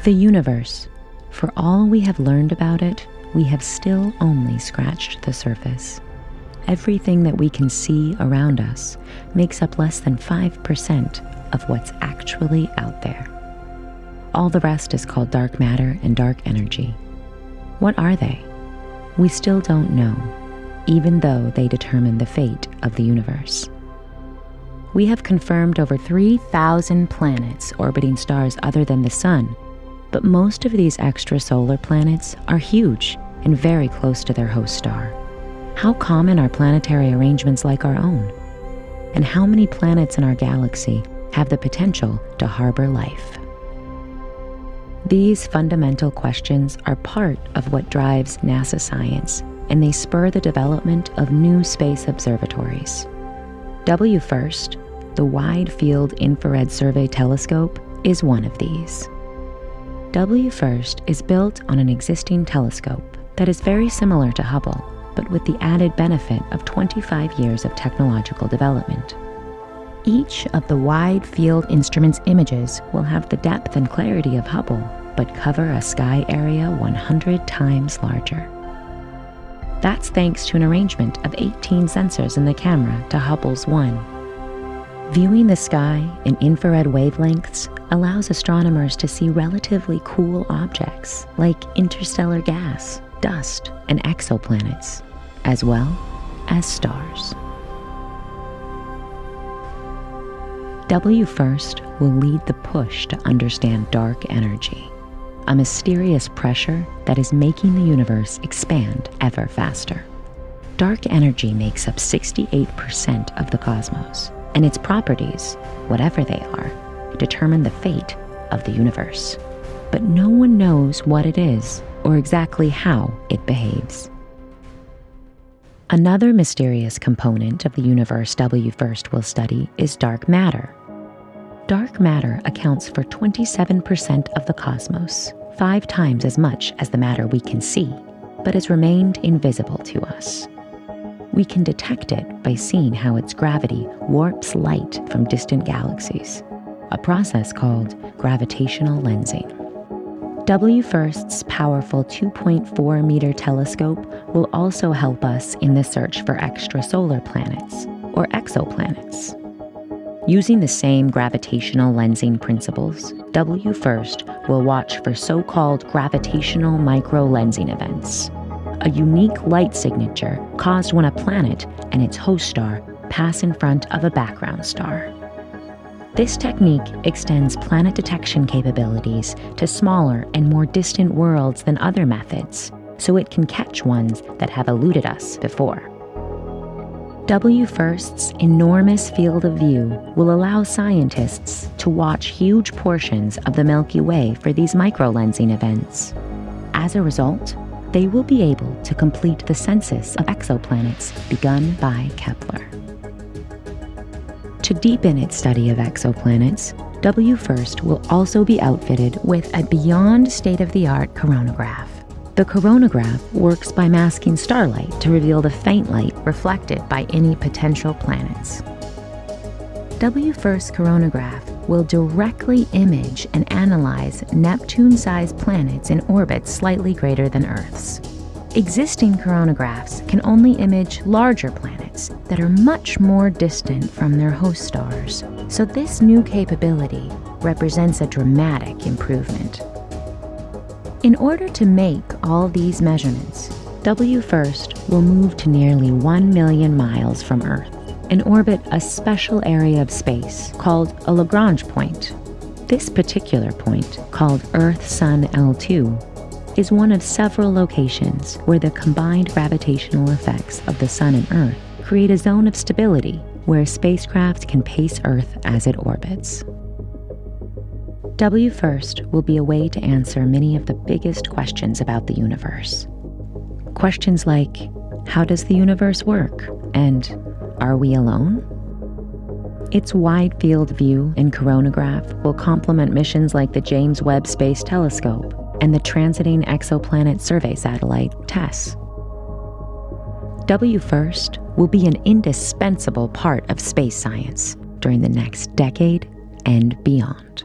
The universe. For all we have learned about it, we have still only scratched the surface. Everything that we can see around us makes up less than 5% of what's actually out there. All the rest is called dark matter and dark energy. What are they? We still don't know, even though they determine the fate of the universe. We have confirmed over 3,000 planets orbiting stars other than the Sun, but most of these extrasolar planets are huge and very close to their host star. How common are planetary arrangements like our own? And how many planets in our galaxy have the potential to harbor life? These fundamental questions are part of what drives NASA science, and they spur the development of new space observatories. WFIRST, the Wide Field Infrared Survey Telescope, is one of these. WFIRST is built on an existing telescope that is very similar to Hubble, but with the added benefit of 25 years of technological development. Each of the wide field instrument's images will have the depth and clarity of Hubble, but cover a sky area 100 times larger. That's thanks to an arrangement of 18 sensors in the camera to Hubble's 1. Viewing the sky in infrared wavelengths allows astronomers to see relatively cool objects like interstellar gas, dust, and exoplanets, as well as stars. WFIRST will lead the push to understand dark energy, a mysterious pressure that is making the universe expand ever faster. Dark energy makes up 68% of the cosmos, and its properties, whatever they are, determine the fate of the universe. But no one knows what it is or exactly how it behaves. Another mysterious component of the universe WFIRST will study is dark matter. Dark matter accounts for 27% of the cosmos, 5 times as much as the matter we can see, but has remained invisible to us. We can detect it by seeing how its gravity warps light from distant galaxies, a process called gravitational lensing. WFIRST's powerful 2.4-meter telescope will also help us in the search for extrasolar planets, or exoplanets. Using the same gravitational lensing principles, WFIRST will watch for so-called gravitational microlensing events, a unique light signature caused when a planet and its host star pass in front of a background star. This technique extends planet detection capabilities to smaller and more distant worlds than other methods, so it can catch ones that have eluded us before. WFIRST's enormous field of view will allow scientists to watch huge portions of the Milky Way for these microlensing events. As a result, they will be able to complete the census of exoplanets begun by Kepler. To deepen its study of exoplanets, WFIRST will also be outfitted with a beyond state-of-the-art coronagraph. The coronagraph works by masking starlight to reveal the faint light reflected by any potential planets. WFIRST coronagraph will directly image and analyze Neptune-sized planets in orbits slightly greater than Earth's. Existing coronagraphs can only image larger planets that are much more distant from their host stars, so this new capability represents a dramatic improvement. In order to make all these measurements, WFIRST will move to nearly 1 million miles from Earth and orbit a special area of space called a Lagrange point. This particular point, called Earth-Sun L2, is one of several locations where the combined gravitational effects of the Sun and Earth create a zone of stability where spacecraft can pace Earth as it orbits. WFIRST will be a way to answer many of the biggest questions about the universe. Questions like, how does the universe work? And are we alone? Its wide field view and coronagraph will complement missions like the James Webb Space Telescope and the Transiting Exoplanet Survey Satellite, TESS. WFIRST will be an indispensable part of space science during the next decade and beyond.